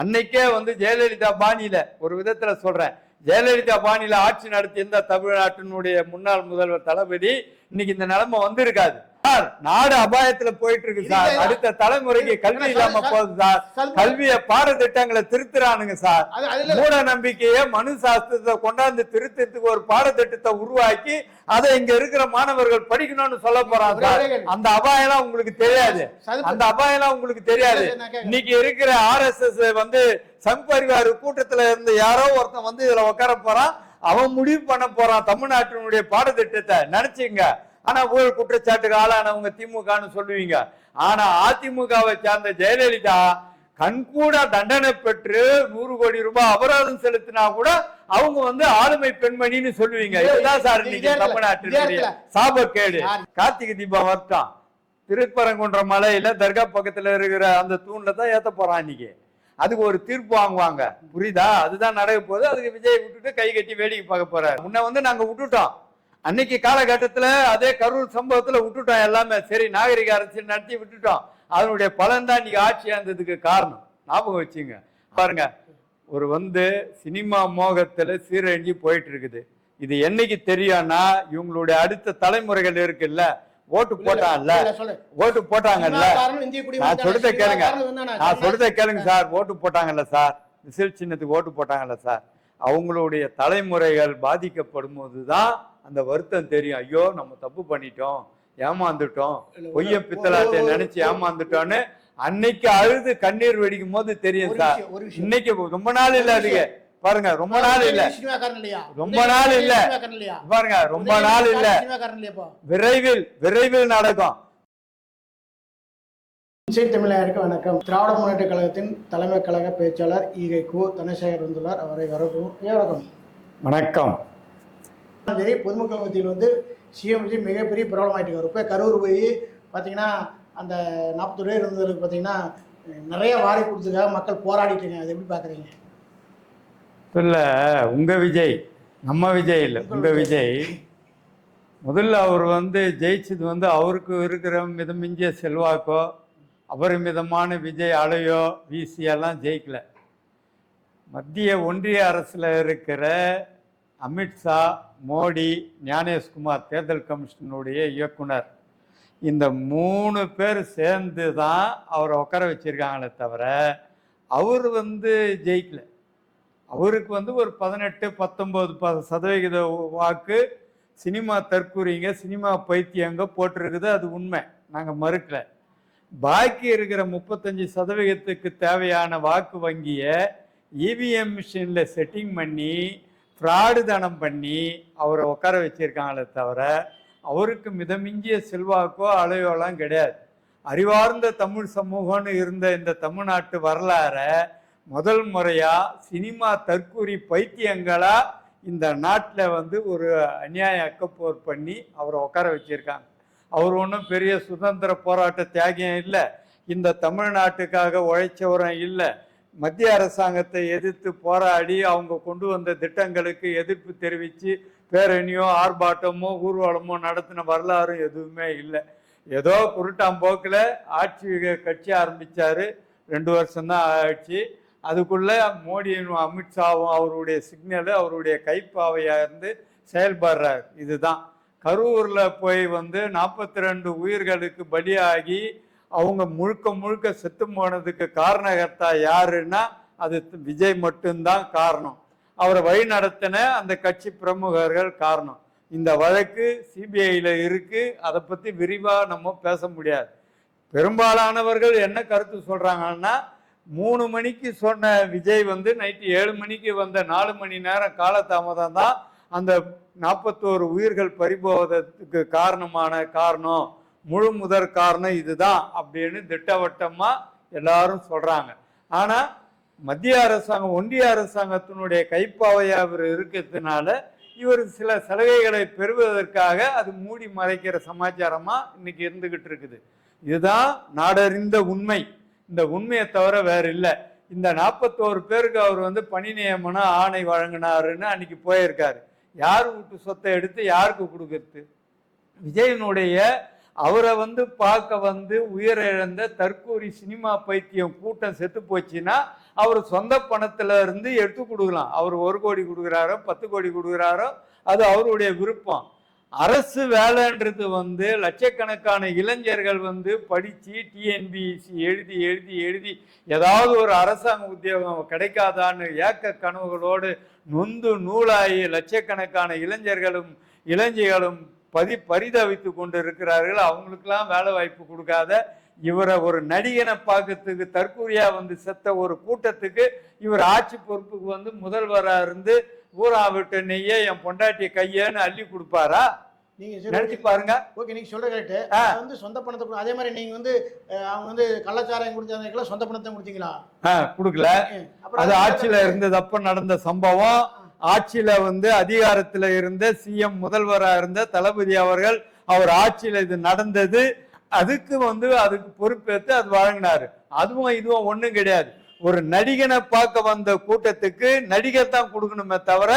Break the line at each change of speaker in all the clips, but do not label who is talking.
அன்னைக்கே வந்து ஜெயலலிதா பாணியில ஒரு விதத்துல சொல்றேன், ஜெயலலிதா பாணியில ஆட்சி நடத்தி இருந்த தமிழ்நாட்டினுடைய முன்னாள் முதல்வர் தளபதி இன்னைக்கு இந்த நிலைமை வந்திருக்காது சார். நாடு அபாயத்துல போயிட்டு இருக்கு சார். அடுத்த தலைமுறைக்கு கல்வி இல்லாம போகுது சார். கல்விய பாடத்திட்டங்களை திருத்துறானுங்க சார். மூட நம்பிக்கைய மனு சாஸ்திரத்தை கொண்டாந்து திருத்தத்துக்கு ஒரு பாடத்திட்டத்தை உருவாக்கி அதை இங்க இருக்கிற மாணவர்கள் படிக்கணும்னு சொல்ல போறாங்க சார். அந்த அபாயம் உங்களுக்கு தெரியாது. அந்த அபாயம் உங்களுக்கு தெரியாது. இன்னைக்கு இருக்கிற RSS வந்து சங் பரிவார் கூட்டத்துல இருந்து யாரோ ஒருத்தன் வந்து இதுல உட்கார போறான். அவன் முடிவு பண்ண போறான் தமிழ்நாட்டினுடைய பாடத்திட்டத்தை. நினைச்சுங்க. ஆனா ஊழல் குற்றச்சாட்டுக்கு ஆளானவங்க திமுகன்னு சொல்லுவீங்க. ஆனா அதிமுகவை சார்ந்த ஜெயலலிதா கண்கூட தண்டனை பெற்று 100 கோடி ரூபாய் அபராதம் செலுத்தினா கூட அவங்க வந்து ஆளுமை பெண்மணின்னு சொல்லுவீங்க. இதுதான் சார் இன்னைக்கு தமிழ்நாட்டினுடைய சாபக்கேடு. கார்த்திகை தீபம் வரட்டும், திருப்பரங்குன்ற மலையில தர்கா பக்கத்துல இருக்கிற அந்த தூண்ல தான் ஏத்த போறான் இன்னைக்கு. அதுக்கு ஒரு தீர்ப்பு வாங்குவாங்க. புரியுதா? அதுதான் நடக்க போகுது. அதுக்கு விஜய் விட்டுட்டு கை கட்டி வேடிக்கை பார்க்க போறாரு. முன்ன வந்து நாங்க விட்டுட்டோம். அன்னைக்கு காலகட்டத்துல அதே கரூர் சம்பவத்துல விட்டுட்டோம் எல்லாமே. சரி, நாகரிக அரசியல் நடத்தி விட்டுட்டோம். அதனுடைய பலன் தான் இன்னைக்கு ஆட்சி ஆந்ததுக்கு காரணம். ஞாபகம் வச்சுங்க. பாருங்க, ஒரு வந்து சினிமா மோகத்துல சீரழிஞ்சு போயிட்டு இருக்குது. இது என்னைக்கு தெரியும்னா, இவங்களுடைய அடுத்த தலைமுறைகள் இருக்குல்ல, ஓட்டு போட்டாங்கல்ல, ஓட்டு போட்டாங்கல்ல. நான் சொல்றத கேளுங்க, நான் சொல்றத கேளுங்க சார். ஓட்டு போட்டாங்கல்ல சார், விசில் சின்னத்துக்கு ஓட்டு போட்டாங்கல்ல சார். அவங்களுடைய தலைமுறைகள் பாதிக்கப்படும் போதுதான் அந்த வருத்தம் தெரியும். ஐயோ, நம்ம தப்பு பண்ணிட்டோம், ஏமாந்துட்டோம், பொய்ய பித்தலாட்டை நினைச்சு ஏமாந்துட்டோன்னு அன்னைக்கு அழுது கண்ணீர் வெடிக்கும் போது தெரியும் சார். இன்னைக்கு ரொம்ப நாள் இல்ல. அதுக்கு பாருங்க, ரொம்ப நாள் இல்ல, ரொம்ப நாள் இல்ல. பாருங்க, ரொம்ப நாள் இல்ல, விரைவில் விரைவில் நடக்கும்.
தமிழருக்கு வணக்கம். திராவிட முன்னேற்ற கழகத்தின் தலைமை கழக பேச்சாளர் ஈகை கு. தனசேகர் வந்துள்ளார். அவரை வரவும். வணக்கம்.
வணக்கம்.
பொதுமக்கள் மத்தியில் வந்து சிஎம் விஜய் மிகப்பெரிய ப்ராப்ளம் ஆகிட்டு இருக்காரு. இப்போ கரூர் போய் பார்த்தீங்கன்னா அந்த 40 பேர் இருந்ததுக்கு பார்த்தீங்கன்னா நிறைய வாரி கொடுத்துக்காக மக்கள் போராடிட்டு இருக்காங்க. அதை எப்படி பார்க்குறீங்க?
இல்லை, உங்கள் விஜய், நம்ம விஜய் இல்லை, உங்கள் விஜய். முதல்ல அவர் வந்து ஜெயிச்சது வந்து அவருக்கு இருக்கிற மிதமிஞ்சிய செல்வாக்கோ அபரிமிதமான விஜய் அலையோ வீசியெல்லாம் ஜெயிக்கல. மத்திய ஒன்றிய அரசில் இருக்கிற அமித்ஷா, மோடி, ஞானேஷ்குமார் தேர்தல் கமிஷனுடைய இயக்குனர், இந்த 3 பேர் சேர்ந்து தான் அவரை உட்கார வச்சிருக்காங்களே தவிர அவர் வந்து ஜெயிக்கல. அவருக்கு வந்து ஒரு 18-19% வாக்கு சினிமா தற்கூறிங்க, சினிமா பைத்தியங்க போட்டிருக்குது. அது உண்மை, நாங்கள் மறுக்கல. பாக்கி இருக்கிற 35% தேவையான வாக்கு வங்கியை இவிஎம் மிஷினில் செட்டிங் பண்ணி ஃப்ராடு தனம் பண்ணி அவரை உட்கார வச்சிருக்காங்களே தவிர அவருக்கு மிதமிஞ்சிய செல்வாக்கோ அலையோலாம் கிடையாது. அறிவார்ந்த தமிழ் சமூகம்னு இருந்த இந்த தமிழ்நாட்டு வரலாற முதல் முறையாக சினிமா தற்கூரி பைத்தியங்களா இந்த நாட்டில் வந்து ஒரு அநியாய அக்கப்போர் பண்ணி அவரை உட்கார வச்சிருக்காங்க. அவர் ஒன்றும் பெரிய சுதந்திர போராட்ட தியாகியம் இல்லை, இந்த தமிழ்நாட்டுக்காக உழைச்சவரும் இல்லை. மத்திய அரசாங்கத்தை எதிர்த்து போராடி அவங்க கொண்டு வந்த திட்டங்களுக்கு எதிர்ப்பு தெரிவித்து பேரணியோ ஆர்ப்பாட்டமோ ஊர்வலமோ நடத்தின வரலாறும் எதுவுமே இல்லை. ஏதோ குருட்டாம்போக்கில் ஆட்சி கட்சி ஆரம்பித்தார். 2 வருஷம்தான் ஆட்சி. அதுக்குள்ளே மோடியும் அமித்ஷாவும் அவருடைய சிக்னலு அவருடைய கைப்பாவையாக இருந்து செயல்படுறார். இதுதான் கரூரில் போய் வந்து 42 உயிர்களுக்கு பலியாகி அவங்க முழுக்க முழுக்க செத்து போனதுக்கு காரணகர்த்தா யாருன்னா அது விஜய் மட்டும்தான் காரணம். அவரை வழி நடத்தின அந்த கட்சி பிரமுகர்கள் காரணம். இந்த வழக்கு சிபிஐயில் இருக்கு. அதை பற்றி விரிவாக நம்ம பேச முடியாது. பெரும்பாலானவர்கள் என்ன கருத்து சொல்றாங்கன்னா, 3 மணிக்கு சொன்ன விஜய் வந்து நைட்டு 7 மணிக்கு வந்த 4 மணி நேரம் காலதாமதம் தான் அந்த 41 உயிர்கள் பறிபோவதற்கு காரணம், முழு முதற் காரணம் இதுதான் அப்படின்னு திட்டவட்டமா எல்லாரும் சொல்றாங்க. ஆனா மத்திய அரசாங்கம், ஒன்றிய அரசாங்கத்தினுடைய கைப்பாவையா இவர் இருக்கிறதுனால இவர் சில சலுகைகளை பெறுவதற்காக அது மூடி மறைக்கிற சமாச்சாரமா இன்னைக்கு இருந்துகிட்டு இருக்குது. இதுதான் நாடறிந்த உண்மை. இந்த உண்மையை தவிர வேற இல்லை. இந்த 41 பேருக்கு அவர் வந்து பணி நியமன ஆணை வழங்கினாருன்னு அன்னைக்கு போயிருக்காரு. யார் வீட்டு சொத்தை எடுத்து யாருக்கு கொடுக்கறது? விஜயனுடைய அவரை வந்து பார்க்க வந்து உயிரிழந்த தற்கூரி சினிமா பைத்தியம் கூட்டம் செத்து போச்சுன்னா அவர் சொந்த பணத்துல இருந்து எடுத்து கொடுக்கலாம். அவர் 1 கோடி கொடுக்குறாரோ 10 கோடி கொடுக்குறாரோ அது அவருடைய விருப்பம். அரசு வேலைன்றது வந்து லட்சக்கணக்கான இளைஞர்கள் வந்து படிச்சு டிஎன்பிஎஸ்சி எழுதி எழுதி எழுதி ஏதாவது ஒரு அரசாங்க உத்தியோகம் கிடைக்காதான்னு ஏக்க கனவுகளோடு நொந்து நூலாகி லட்சக்கணக்கான இளைஞர்களும் இளைஞர்களும் பரிதவித்து கொண்டு இருக்கிறார்கள். அவங்களுக்கெல்லாம் வேலை வாய்ப்பு கொடுக்காத இவரை ஒரு நடிகனை பார்க்கறதுக்கு தற்கூரியா வந்து செத்த ஒரு கூட்டத்துக்கு இவர் ஆட்சி பொறுப்புக்கு வந்து முதல்வரா இருந்து ஊரா விட்டு நெய்ய என் பொண்டாட்டிய கையன்னு அள்ளி கொடுப்பாரா?
நீங்க
நினைச்சு பாருங்க.
ஓகே, நீங்க சொல்ற கரெக்ட். வந்து சொந்த பணத்தை அதே மாதிரி நீங்க வந்து அவங்க வந்து கள்ளச்சாராயம் குடிச்சவங்களுக்கெல்லாம் சொந்த பணத்தை கொடுத்தீங்களா?
கொடுக்கல. அது ஆட்சியில இருந்தது அப்ப நடந்த சம்பவம். ஆட்சியில வந்து அதிகாரத்துல இருந்த சிஎம் முதல்வரா இருந்த தளபதி அவர்கள் அவர் ஆட்சியில இது நடந்தது. அதுக்கு வந்து அதுக்கு பொறுப்பேற்று அது வழங்கினாரு. அதுவும் இதுவும் ஒண்ணும் கிடையாது. ஒரு நடிகனை பார்க்க வந்த கூட்டத்துக்கு நடிகர் தான் கொடுக்கணுமே தவிர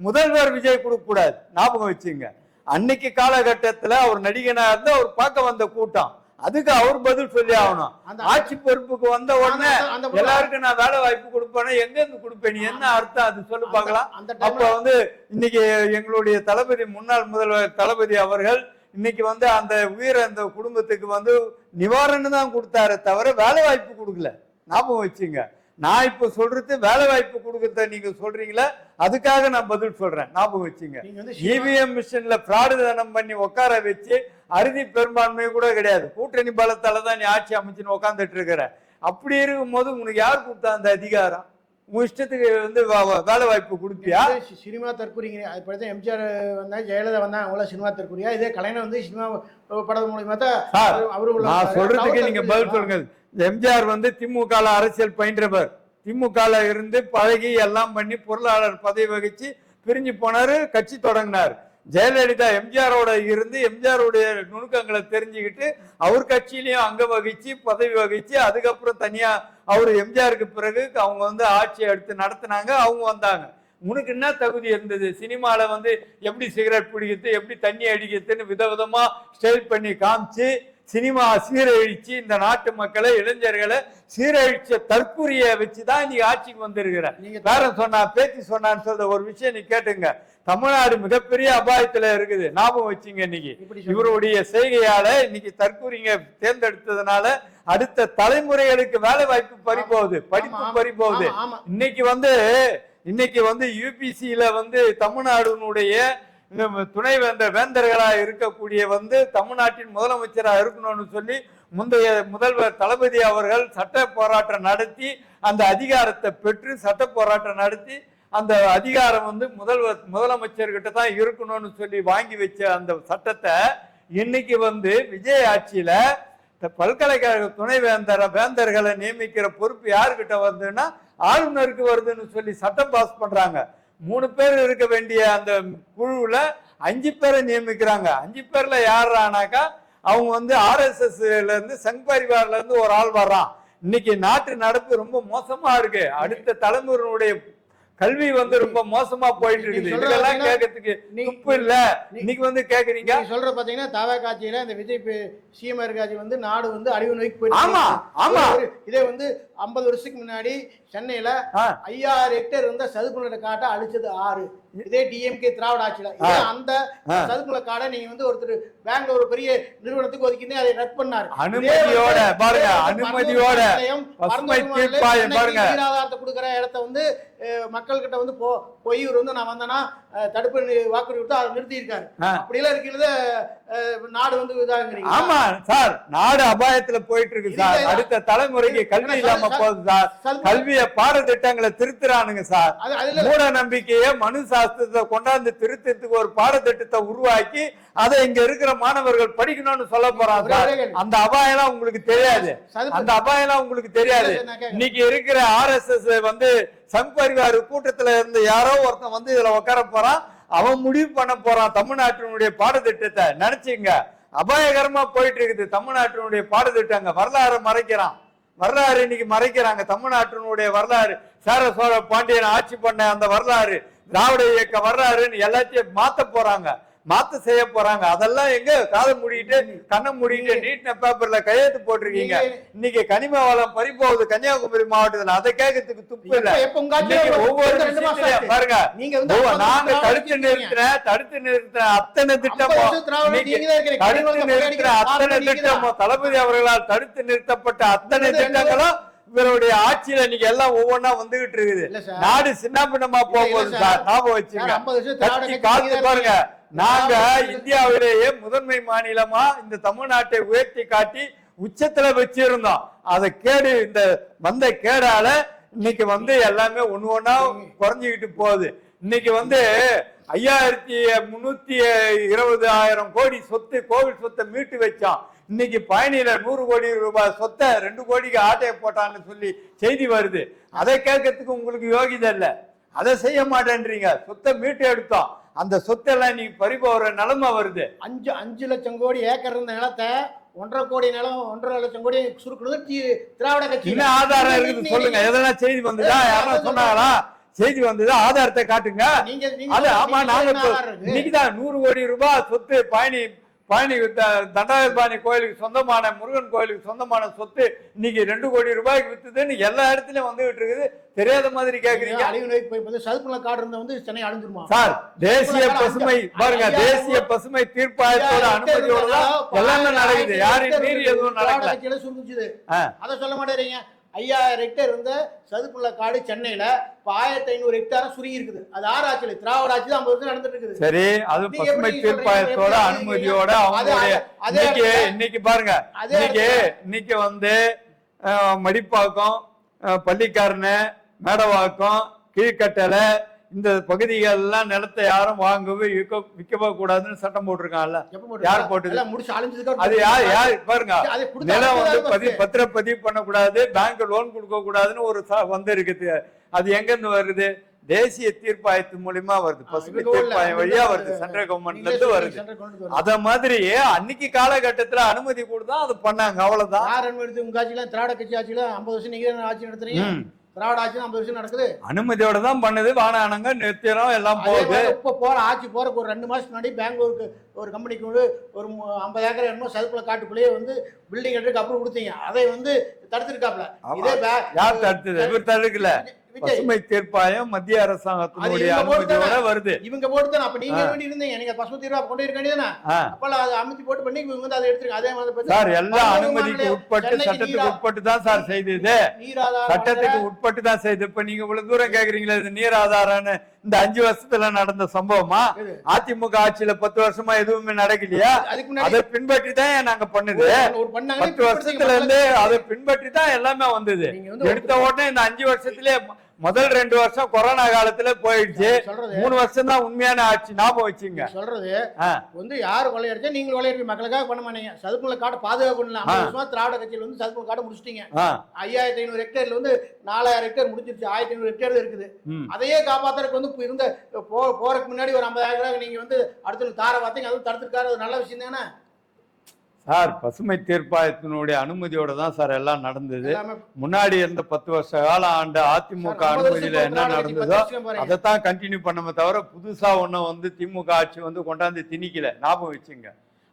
முதல்வர் விஜய் கொடுக்க கூடாது. ஞாபகம் வச்சுங்க. அன்னைக்கு காலகட்டத்துல அவர் நடிகனா இருந்து அவர் பார்க்க வந்த கூட்டம், அதுக்கு அவர் பதில் சொல்லி ஆகணும். ஆட்சி பொறுப்புக்கு வந்த உடனே எல்லாருக்கும் நான் வேலை வாய்ப்பு கொடுப்பேன்னா எங்க இருந்து கொடுப்பேன்? என்ன அர்த்தம் அது சொல்லு பார்க்கலாம். அப்ப வந்து இன்னைக்கு எங்களுடைய தளபதி முன்னாள் முதல்வர் தளபதி அவர்கள் இன்னைக்கு வந்து அந்த உயிரை அந்த குடும்பத்துக்கு வந்து நிவாரணம் தான் கொடுத்தாரு தவிர வேலை வாய்ப்பு கொடுக்கல. ஞாபகம் வச்சுங்க. நான் இப்ப சொல்றது வேலை வாய்ப்பு கொடுக்கறத நீங்க சொல்றீங்களா, அதுக்காக நான் பதில் சொல்றேன். ஞாபகம் வச்சுங்க. இவிஎம் மிஷின்ல பிராடுதனம் பண்ணி உட்கார வச்சு அறுதி பெரும்பான்மை கூட கிடையாது. கூட்டணி பலத்தால தான் நீ ஆட்சி அமைச்சுன்னு உட்காந்துட்டு இருக்கிற. அப்படி இருக்கும் போது உனக்கு யார் கொடுத்தா அந்த அதிகாரம்? உன் இஷ்டத்துக்கு வந்து வேலை வாய்ப்பு கொடுப்பியா?
சினிமா தற்கூறிங்க. அது எம்ஜிஆர் வந்தா ஜெயலலிதா வந்தா அவங்கள சினிமா தற்கூறியா? இதே கலைஞர் வந்து சினிமா படம் மூலியமா தான் அவரு. நான்
சொல்றதுக்கு நீங்க பதில் சொல்லுங்க. எம்ஜிஆர் வந்து திமுக அரசியல் பயின்றவர். திமுக இருந்து பழகி எல்லாம் பண்ணி பொருளாளர் பதவி வகிச்சு பிரிஞ்சு போனாரு, கட்சி தொடங்கினார். ஜெயலலிதா எம்ஜிஆரோட இருந்து எம்ஜிஆருடைய நுணுக்கங்களை தெரிஞ்சுக்கிட்டு அவர் கட்சியிலையும் அங்க வகிச்சு பதவி வகிச்சு அதுக்கப்புறம் தனியா அவர் எம்ஜிஆருக்கு பிறகு அவங்க வந்து ஆட்சியை எடுத்து நடத்தினாங்க. அவங்க வந்தாங்க. உனக்கு என்ன தகுதி இருந்தது? சினிமால வந்து எப்படி சிகரெட் பிடிக்கிறது, எப்படி தண்ணி அடிக்கிறதுன்னு விதவிதமா ஸ்டைல் பண்ணி காமிச்சு சினிமா சீரழிச்சு இந்த நாட்டு மக்களை இளைஞர்களை சீரழிச்ச தற்கூரிய வச்சுதான் நீ ஆட்சிக்கு வந்திருக்கிற. வேற சொன்னா பேச்சு சொன்னான்னு சொல்ற ஒரு விஷயம் நீ கேட்டுங்க. தமிழ்நாடு மிகப்பெரிய அபாயத்துல இருக்குது. ஞாபகம் வச்சுங்க. இன்னைக்கு இவருடைய செய்கையால இன்னைக்கு தற்கூரிங்க தேர்ந்தெடுத்ததுனால அடுத்த தலைமுறைகளுக்கு வேலை வாய்ப்பு பறிபோகுது, படிப்பு பறிபோகுது. இன்னைக்கு வந்து யூபிசியில வந்து தமிழ்நாடுனுடைய துணை வேந்தர்களா இருக்கக்கூடிய வந்து தமிழ்நாட்டின் முதலமைச்சரா இருக்கணும்னு சொல்லி முந்தைய முதல்வர் தளபதி அவர்கள் சட்ட போராட்டம் நடத்தி அந்த அதிகாரத்தை பெற்று சட்ட போராட்டம் நடத்தி அந்த அதிகாரம் வந்து முதலமைச்சர்கிட்ட தான் இருக்கணும்னு சொல்லி வாங்கி வச்ச அந்த சட்டத்தை இன்னைக்கு வந்து விஜய் ஆட்சியில பல்கலைக்கழக துணை வேந்தர்களை நியமிக்கிற பொறுப்பு யாருக்கிட்ட வருதுன்னா ஆளுநருக்கு வருதுன்னு சொல்லி சட்டம் பாஸ் பண்றாங்க. 3 பேர் இருக்க வேண்டிய அந்த குழுவுல 5 பேரை நியமிக்கிறாங்க. 5 பேர்ல யாரானாக்கா அவங்க வந்து RSSல இருந்து சங் பரிவார்ல இருந்து ஒரு ஆள் வர்றான். இன்னைக்கு நாட்டு நடப்பு ரொம்ப மோசமா இருக்கு. அடுத்த தலைமுறையினுடைய கல்வி வந்து ரொம்ப மோசமா போயிட்டு இருக்குது. இதெல்லாம் கேட்கறதுக்கு துப்பு இல்ல. இன்னைக்கு வந்து கேக்குறீங்க
சொல்ற பாத்தீங்கன்னா தாவா காட்சியில இந்த விஜய் சிஎம் காட்சி வந்து நாடு வந்து அழிவு நோக்கி போயிட்டு.
ஆமா ஆமா.
இதே வந்து 50 வருஷத்துக்கு முன்னாடி சென்னையில 5000 ஹெக்டேர் இருந்த சதுப்பு நில காட்டை அழிச்சது 6. இதே டிஎம்கே திராவிட ஆட்சியில அந்த சதுப்பு நில காடை நீங்க வந்து ஒருத்தர் பேங்க்ல ஒரு பெரிய நிறுவனத்துக்கு ஒதுக்கினே அதை ரத் பண்ணாரு.
அனுமதியோட பாருங்க, அனுமதியோட
நீராதாரத்தை கொடுக்குற இடத்த வந்து மக்கள் கிட்ட வந்து போய் இவர் வந்து நான் வந்தேன்னா தடுப்பு வாக்குறுதி கொடுத்து அதை நிறுத்தி இருக்காரு. அப்படியெல்லாம் இருக்கிறது நாடு வந்து இதாகிறீங்க.
ஆமா சார், நாடு அபாயத்துல போயிட்டு இருக்கு சார். அடுத்த தலைமுறைக்கு கல்வி இல்லாம போகுது சார். கல்விய பாடத்திட்டங்களை திருத்துறானுங்க சார். மூட நம்பிக்கைய மனு சாஸ்திரத்தை கொண்டாந்து திருத்தத்துக்கு ஒரு பாடத்திட்டத்தை உருவாக்கி அதை இங்க இருக்கிற மாணவர்கள் படிக்கணும்னு சொல்ல போறாங்க சார். அந்த அபாயம் உங்களுக்கு தெரியாது. அந்த அபாயம் உங்களுக்கு தெரியாது. இன்னைக்கு இருக்கிற RSS வந்து சங் பரிவார் கூட்டத்துல இருந்து யாரோ ஒருத்தன் வந்து இதுல உட்கார போறான். அவன் முடிவு பண்ண போறான் தமிழ்நாட்டினுடைய பாடத்திட்டத்தை. நினைச்சுங்க, அபாயகரமா போயிட்டு இருக்குது தமிழ்நாட்டினுடைய பாடத்திட்டங்க. வரலாறு மறைக்கிறான். வரலாறு இன்னைக்கு மறைக்கிறாங்க. தமிழ்நாட்டினுடைய வரலாறு, சேர சோழ பாண்டியன் ஆட்சி பண்ண அந்த வரலாறு, திராவிட இயக்க வரலாறுன்னு எல்லாத்தையும் மாத்த போறாங்க. மாத்த செய்ய போறாங்க. அதெல்லாம் எங்க காதை மூடிட்டு கண்ணை மூடிட்டு நீட் பேப்பர்ல கையெழுத்து போட்டிருக்கீங்க. இன்னைக்கு கனிம வளம் பறிபோகுது கன்னியாகுமரி மாவட்டத்துல. அதை கேட்கறதுக்கு துப்பு இல்ல. ஒவ்வொரு விஷயத்திலையும் பாருங்க, நாங்க தடுத்து நிறுத்தின அத்தனை திட்டமும் தளபதி அவர்களால் தடுத்து நிறுத்தப்பட்ட அத்தனை திட்டங்களும் இவருடைய ஆட்சியில இன்னைக்கு எல்லாம் ஒவ்வொன்னா வந்துகிட்டு இருக்குது. நாடு சின்ன பின்னமா போகுது சார், ஞாபகம் வச்சுங்க. காத்து பாருங்க, நாங்க இந்தியாவிலேயே முதன்மை மாநிலமா இந்த தமிழ்நாட்டை உயர்த்தி காட்டி உச்சத்துல வச்சிருந்தோம். அதை கேடு இந்த வந்த கேடால இன்னைக்கு எல்லாமே ஒண்ணு ஒண்ணா குறைஞ்சுக்கிட்டு போகுது. இன்னைக்கு 5320 கோடி சொத்து கோவில் சொத்தை மீட்டு வச்சோம். இன்னைக்கு பயணியில 100 கோடி ரூபாய் சொத்தை 2 கோடிக்கு ஆட்டையை போட்டான்னு சொல்லி செய்தி வருது. அதை கேட்கறதுக்கு உங்களுக்கு யோகிதை இல்ல. அதை செய்ய மாட்டேன்றீங்க. சொத்தை மீட்டு எடுத்தோம், அந்த சொத்தெல்லாம் இன்னைக்கு பறிபோற நிலைமை வருது.
5 லட்சம் கோடி ஏக்கர் இருந்த நிலத்தை 1.5 கோடி நிலம் 1.5 லட்சம் கோடி சுருக்குறது திராவிட கட்சி.
என்ன ஆதாரம் இருக்குது சொல்லுங்க. எதெல்லாம் செய்தி வந்ததா? யாரும் சொன்னாங்களா? செய்தி வந்தது, ஆதாரத்தை காட்டுங்க. அது ஆமா, நாங்க இன்னைக்குதான் 100 கோடி ரூபாய் சொத்து பயணி தண்டாயுதபாணி கோயிலுக்கு சொந்தமான முருகன் கோயிலுக்கு சொந்தமான சொத்து இன்னைக்கு 2 கோடி ரூபாய்க்கு வித்துதுன்னு எல்லா இடத்துலயும் வந்துகிட்டு இருக்குது. தெரியாத மாதிரி கேக்குறீங்க.
சதுப்புநில காடு இருந்தா சென்னை அழிஞ்சிருமா
சார்? தேசிய பசுமை பாருங்க, தேசிய பசுமை தீர்ப்பாயத்தோட அனுமதியோட தான் எல்லாமே நடக்குது. யாரையும் மீறி எதுவும் நடக்கல.
சுருங்குச்சுது, அதை சொல்ல மாட்டேறீங்க. 5000 ஹெக்டேர் இருந்த சதுப்புநில காடு சென்னையில 1500 ஹெக்டேர் சுருங்கி இருக்குது. அது ஆராய்ச்சி திராவிட ஆட்சி தான் 50 வருஷம் நடந்துட்டு இருக்குது.
சரி, அது பசுமை தீர்ப்பாயத்தோட அனுமதியோட அவங்களுடைய இன்னைக்கு பாருங்க, இன்னைக்கு மடிப்பாக்கம், பள்ளிக்காரன, மேடவாக்கம், கீழ்கட்டளை இந்த பகுதிகள் எல்லாம் நிலத்தை யாரும் வாங்கவே விற்கவே கூடாதுன்னு சட்டம் போட்டிருக்காங்கல்ல. யார் போட்டது? அது யார் பாருங்க, நிலம் பத்திரப்பதிவு பண்ணக்கூடாது, பேங்க் லோன் கொடுக்க கூடாதுன்னு ஒரு இருக்குது. அது எங்க இருந்து வருது? தேசிய தீர்ப்பாயத்து மூலியமா வருது, பசுமை தீர்ப்பாயம் வழியா வருது, சென்ட்ரல் கவர்மெண்ட்ல இருந்து வருது. அத மாதிரி அன்னைக்கு காலகட்டத்துல அனுமதி கொடுத்தா அது பண்ணாங்க, அவ்வளவுதான்.
உங்க ஆட்சியில திராவிட கட்சி ஆட்சியில 50 வருஷம் நீங்க ஆட்சி நடத்துறீங்க. திராவிட ஆட்சி 50 வருஷம் நடக்குது,
அனுமதியோட தான் பண்ணுது. வாகனங்க நிறுத்திடும், எல்லாம் போகுது.
இப்ப போற ஆட்சி போறக்கு ஒரு 2 மாசம் முன்னாடி பெங்களூருக்கு ஒரு கம்பெனிக்கு ஒரு 50 ஏக்கர் என்னமோ சதுப்புல காட்டுக்குள்ளேயே பில்டிங் கட்டுறதுக்கு அப்புறம் கொடுத்தீங்க. அதை தடுத்திருக்காப்ல.
யார் தடுத்தது? இவர் தடுக்கல. பசுமை தீர்ப்பாயம் மத்திய அரசாங்கத்தினுடைய அனுமதியோட வருது.
இவங்க போட்டு அப்ப நீங்க வேண்டி இருந்தீங்க, நீங்க பசுமை தீர்ப்பா கொண்டு இருக்க வேண்டியதானே. அப்பல அதை அமைச்சு போட்டு பண்ணி இவங்க அதை எடுத்துருங்க. அதே மாதிரி
சார், எல்லா அனுமதிக்கு உட்பட்டு சட்டத்துக்கு உட்பட்டு தான் சார் செய்தது. சட்டத்துக்கு உட்பட்டு தான் செய்து. இப்ப நீங்க இவ்வளவு தூரம் கேக்குறீங்களா, இது நீர் ஆதாரம்னு இந்த 5 வருஷத்துல நடந்த சம்பவமா? அதிமுக ஆட்சியில 10 வருஷமா எதுவுமே நடக்கலையா? அதை பின்பற்றி தான் நாங்க பண்ணுது. 10 வருஷத்துல இருந்து அதை பின்பற்றி தான் எல்லாமே வந்தது. எடுத்த உடனே இந்த 5 வருஷத்திலே முதல் 2 வருஷம் கொரோனா காலத்துல போயிடுச்சு. 3 வருஷம் தான் உண்மையான ஆட்சி. ஞாபகம் வச்சுங்க.
சொல்றது யாரு கொள்ளையடிச்சா நீங்க கொள்ளையடிச்சு மக்களுக்காக பண்ண மாட்டீங்க. சதுப்புநில காடு பாதுகாப்பு பண்ணல. 50 வருஷமா திராவிட கட்சியில சதுப்புநில காடு முடிச்சிட்டீங்க. 5500 ஹெக்டேர்ல 4000 ஹெக்டேர் முடிச்சிருச்சு. 1500 ஹெக்டேர் இருக்குது. அதையே காப்பாத்துறதுக்கு இருந்த போறதுக்கு முன்னாடி ஒரு 50,000 நீங்க அடுத்த தார பார்த்தீங்க. அதுவும் தடுத்துருக்காரு. ஒரு நல்ல விஷயம் தானே
சார். பசுமை தீர்ப்பாயத்தினுடைய அனுமதியோட தான் சார் எல்லாம் நடந்தது. முன்னாடி இருந்த 10 வருஷ காலம் ஆண்டு அதிமுக அனுமதியில என்ன நடந்ததோ அதைத்தான் கண்டினியூ பண்ணமே தவிர புதுசா ஒண்ணு திமுக ஆட்சி கொண்டாந்து திணிக்கல. ஞாபகம் வச்சுங்க.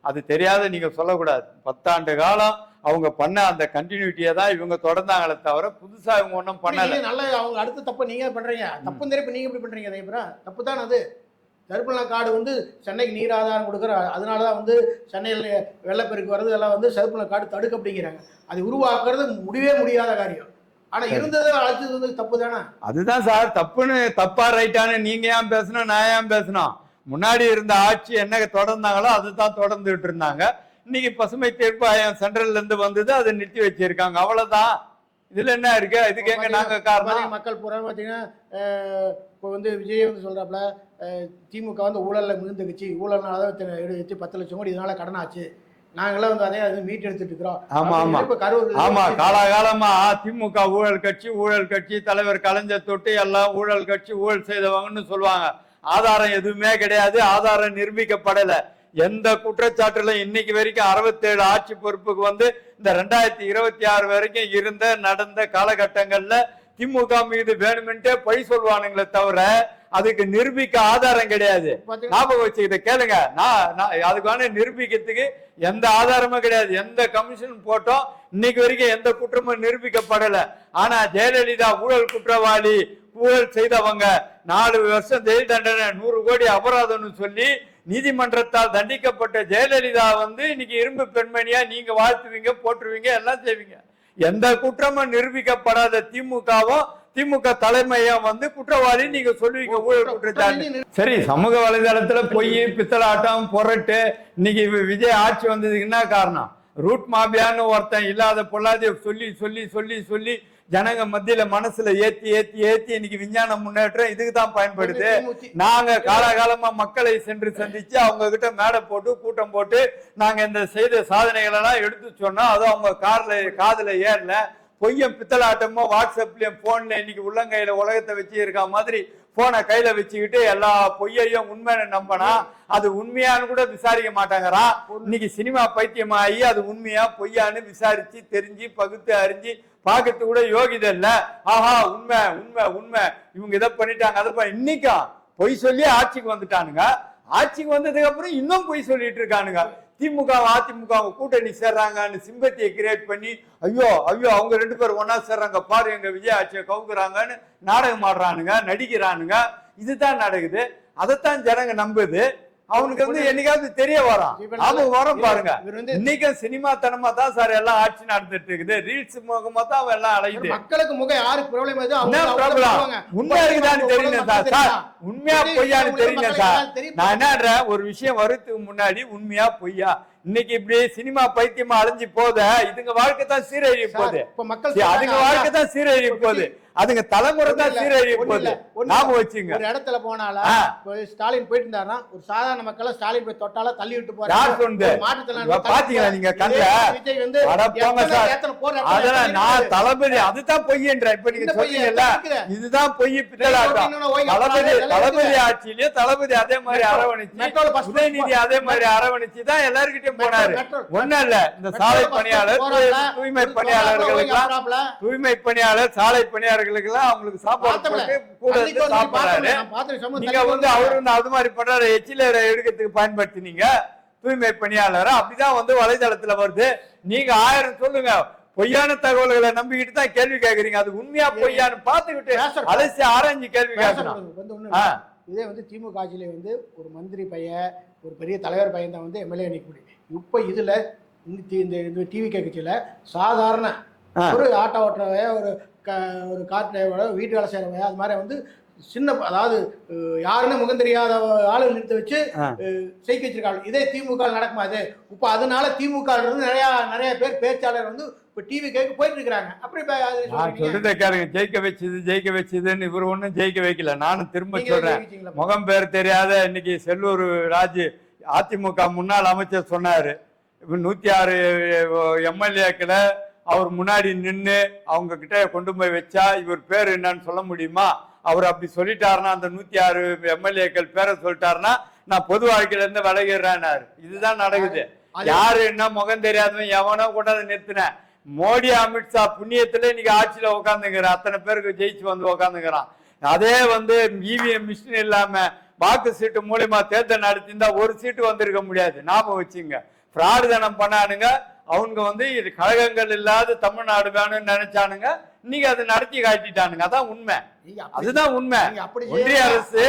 அது தெரியாத நீங்க சொல்லக்கூடாது. 10 ஆண்டு காலம் அவங்க பண்ண அந்த கண்டினியூட்டியை தான் இவங்க தொடர்ந்தாங்களே தவிர புதுசா இவங்க ஒன்றும் பண்ணல.
நல்லா அவங்க அடுத்த தப்பு நீங்க பண்றீங்க. தப்பு தெரியும், நீங்க எப்படி பண்றீங்க? தப்பு தான் அது. சதுப்புநில காடு சென்னைக்கு நீர் ஆதாரம் கொடுக்குற, அதனாலதான் சென்னையில் வெள்ளப்பெருக்கு வர்றது எல்லாம் சதுப்புநில காடு தடுக்க அப்படிங்கிறாங்க. அது உருவாக்குறது முடியவே முடியாத காரியம். ஆனா இருந்தது அழைச்சது தப்பு தானே. அதுதான்
சார் தப்புன்னு. தப்பா ரைட்டானு நீங்க ஏன் பேசணும், நான் ஏன் பேசணும்? முன்னாடி இருந்த ஆட்சி என்ன தொடர்ந்தாங்களோ அதுதான் தொடர்ந்துட்டு இருந்தாங்க. இன்னைக்கு பசுமை தீர்ப்பாயம் சென்ட்ரல்ல இருந்து வந்தது, அதை நிறுத்தி வச்சிருக்காங்க, அவ்வளவுதான். இதுல என்ன இருக்கு? இதுக்கு எங்க நாங்க காரணம்?
மக்கள் பூரா பாத்தீங்கன்னா இப்போ விஜய் சொல்றாப்ல திமுக ஊழல்ல மிகுந்த கட்சி, ஊழல்னாலதான் 10 லட்சம் கோடி இதனால கடன் ஆச்சு, நாங்களாம் அதே மீட் எடுத்துட்டு இருக்கிறோம்.
ஆமா ஆமா ஆமா. காலாகாலமா திமுக ஊழல் கட்சி தலைவர் கலைஞர் தொட்டு எல்லாம் ஊழல் கட்சி, ஊழல் செய்தவங்கன்னு சொல்லுவாங்க. ஆதாரம் எதுவுமே கிடையாது. ஆதாரம் நிரூபிக்கப்படல. எந்த குற்றச்சாட்டுல இன்னைக்கு வரைக்கும் 67 ஆட்சி பொறுப்புக்கு இந்த 2026 வரைக்கும் நடந்த காலகட்டங்கள்ல திமுக மீது வேணுமென்றே பொய் சொல்லுவானுங்களே தவிர அதுக்கு நிரூபிக்க ஆதாரம் கிடையாது. ஞாபகம் வச்சுக்கிட்ட கேளுங்க, நான் அதுக்கான நிரூபிக்கிறதுக்கு எந்த ஆதாரமும் கிடையாது. எந்த கமிஷன் போட்டோம் இன்னைக்கு வரைக்கும் எந்த குற்றமும் நிரூபிக்கப்படல. ஆனா ஜெயலலிதா ஊழல் குற்றவாளி, ஊழல் செய்தவங்க 4 வருஷம் ஜெயில் தண்டனை 100 கோடி அபராதம்னு சொல்லி நீதிமன்றத்தால் தண்டிக்கப்பட்ட ஜெயலலிதா இன்னைக்கு இரும்பு பெண்மணியா நீங்க வாழ்த்துவீங்க, போட்டுருவீங்க, எல்லாம் செய்வீங்க. எந்த குற்றமும் நிரூபிக்கப்படாத திமுகவும் திமுக தலைமையும் குற்றவாளி நீங்க சொல்லுவீங்க, ஊழல் குற்றச்சாட்டு. சரி, சமூக வலைதளத்துல பொய், பித்தலாட்டம், பொருட்டு இன்னைக்கு விஜய் ஆட்சி வந்ததுக்கு என்ன காரணம்? ரூட் மாபியான்னு ஒருத்தன் இல்லாத பொல்லாத சொல்லி சொல்லி சொல்லி சொல்லி ஜனங்க மத்தியில மனசுல ஏத்தி ஏத்தி ஏத்தி இன்னைக்கு விஞ்ஞான முன்னேற்றம் இதுக்கு தான் பயன்படுது. நாங்க காலகாலமா மக்களை சென்று சந்திச்சு அவங்க கிட்ட மேடை போட்டு கூட்டம் போட்டு நாங்க இந்த செய்த சாதனைகள் எல்லாம் எடுத்து சொன்னோம். அதுவும் அவங்க காதுல ஏறல. பொய்யும் பித்தலாட்டமோ வாட்ஸ்அப்லயும் போன்ல இன்னைக்கு உள்ளங்கையில உலகத்தை வச்சு இருக்க மாதிரி போனை கையில வச்சுக்கிட்டு எல்லா பொய்யையும் உண்மைன்னு நம்பினா அது உண்மையான்னு கூட விசாரிக்க மாட்டாங்கறா. இன்னைக்கு சினிமா பைத்தியமாகி அது உண்மையா பொய்யான்னு விசாரிச்சு தெரிஞ்சு பகுத்து அறிஞ்சு பார்க்கறது கூட யோகிதை இல்ல. ஆஹா உண்மை உண்மை உண்மை, இவங்க இதை பண்ணிட்டாங்க அதை இன்னைக்கா பொய் சொல்லி ஆட்சிக்கு வந்துட்டானுங்க. ஆட்சிக்கு வந்ததுக்கு அப்புறம் இன்னும் பொய் சொல்லிட்டு இருக்கானுங்க. திமுக அதிமுக கூட்டணி சேர்றாங்கன்னு சிம்பத்தியை கிரியேட் பண்ணி ஐயோ ஐயோ அவங்க 2 பேரும் ஒன்னா சேர்றாங்க பாரு எங்க விஜய் ஆட்சியை கவுக்குறாங்கன்னு நாடகம் ஆடுறானுங்க, நடிக்கிறானுங்க. இதுதான் நடக்குது. அதைத்தான் ஜனங்க நம்புது. அவனுக்கு என்னைக்காவது தெரிய வரும். அவங்க வரும் பாருங்க. இன்னைக்கு சினிமா தனமா தான் சார் எல்லாம் ஆட்சி நடந்துட்டு இருக்குது. ரீல்ஸ் முகமா தான் அவன் எல்லாம் அழைக்குது.
மக்களுக்கு முகம் யாருக்கு ப்ராப்ளம்
உண்மையா இருக்குதான்னு தெரியும் சார். உண்மையா பொய்யான்னு தெரியுங்க சார். நான் என்ன ஒரு விஷயம் வரதுக்கு முன்னாடி உண்மையா பொய்யா இன்னைக்கு இப்படி சினிமா பைத்தியமா அழிஞ்சு போத இதுங்க வாழ்க்கை தான் சீரழிய போகுது. அதுங்க வாழ்க்கை தான் சீரழிய போகுது. அதுங்க தலைமுறை தான் சீரழிய போகுது. நாம வச்சுங்க.
ஒரு இடத்துல போனால ஸ்டாலின் போயிட்டு இருந்தாருன்னா ஒரு சாதாரண மக்களை ஸ்டாலின் போய் தொட்டால தள்ளி விட்டு போறாரு.
யார் சொன்னது பாத்தீங்களா நீங்க கண்ணுல? அதெல்லாம் நான் தளபதி அதுதான் பொய்யன்ற. இப்ப நீங்க சொன்னீங்கல்ல இதுதான் பொய் பித்தலாட்டம். தளபதி ஆட்சியிலேயே தளபதி அதே மாதிரி அரவணைச்சு, உதயநிதி அதே மாதிரி அரவணைச்சு தான் எல்லாருக்கிட்டையும் போனாரு. ஒண்ணும் இல்ல, இந்த சாலை பணியாளர், தூய்மை பணியாளர்களுக்கு, தூய்மை பணியாளர், சாலை பணியாளர்களுக்கு எல்லாம் அவங்களுக்கு சாப்பாடு போட்டு கூட சாப்பிடுறாரு. நீங்க அவரு அது மாதிரி பண்றாரு. எச்சில எடுக்கிறதுக்கு பயன்படுத்தினீங்க தூய்மை பணியாளர். அப்படிதான் வலைதளத்துல வருது. நீங்க 1000 சொல்லுங்க, பொய்யான தகவல்களை நம்பிக்கிட்டு தான் கேள்வி கேட்கறீங்க. அது உண்மையா பொய்யான்னு பாத்துக்கிட்டு அலசி ஆராய்ஞ்சு கேள்வி கேட்கணும்.
இதே திமுக ஆட்சியில ஒரு மந்திரி பையன், ஒரு பெரிய தலைவர் பையன் தான் எம்எல்ஏ நிக்க முடியும். இப்ப இதுல இந்த டிவி கட்சியில சாதாரண ஒரு ஆட்டோ ஓட்டுறவைய, ஒரு கார் டிரைவர, வீட்டு வேலை செய்யறவைய, அது மாதிரி சின்ன, அதாவது யாருன்னு முகம் தெரியாத ஆளு நிறுத்த வச்சு செய்ய வச்சிருக்காங்க. இதே திமுக நடக்குமா? அது இப்ப அதனால திமுக நிறைய பேர் பேச்சாளர் இப்ப டிவி கேட்க போயிட்டு இருக்கிறாங்க. அப்படி
சொல்றதை கேளுங்க. ஜெயிக்க வச்சதுன்னு இவர் ஒன்னும் ஜெயிக்க வைக்கல. நானும் திரும்ப சொல்றேன், முகம் பேர் தெரியாத இன்னைக்கு செல்லூர் ராஜு அதிமுக முன்னாள் அமைச்சர் சொன்னாரு, 106 எம்எல்ஏக்களை அவர் முன்னாடி நின்று அவங்க கிட்ட கொண்டு போய் வச்சா இவர் பேர் என்னன்னு சொல்ல முடியுமா? அவர் அப்படி சொல்லிட்டாருன்னா, அந்த 106 எம்எல்ஏக்கள் பேரை சொல்லிட்டாருன்னா நான் பொது வாழ்க்கையில இருந்து விலகிடுறேன்னாரு. இதுதான் நடக்குது. யாரு என்ன முகம் தெரியாதவன் எவனோ கொண்டாந்து நிறுத்தினேன். மோடி அமித்ஷா புண்ணியத்துல இன்னைக்கு ஆட்சியில உட்காந்துங்கிறான். அத்தனை பேருக்கு ஜெயிச்சு உட்காந்துங்கிறான். அதே இவிஎம் மிஷின் இல்லாம வாக்கு சீட்டு மூலியமா தேர்தல் நடத்திருந்தா ஒரு சீட்டு வந்திருக்க முடியாது. ஞாபகம் வச்சுங்க. பிராடு தனம் பண்ணானுங்க. அவங்க இது கழகங்கள் இல்லாத தமிழ்நாடு வேணும்னு நினைச்சானுங்க. இன்னைக்கு அதை நடத்தி காட்டிட்டானுங்க. அதான் உண்மை. அதுதான் உண்மை. ஒன்றிய அரசு,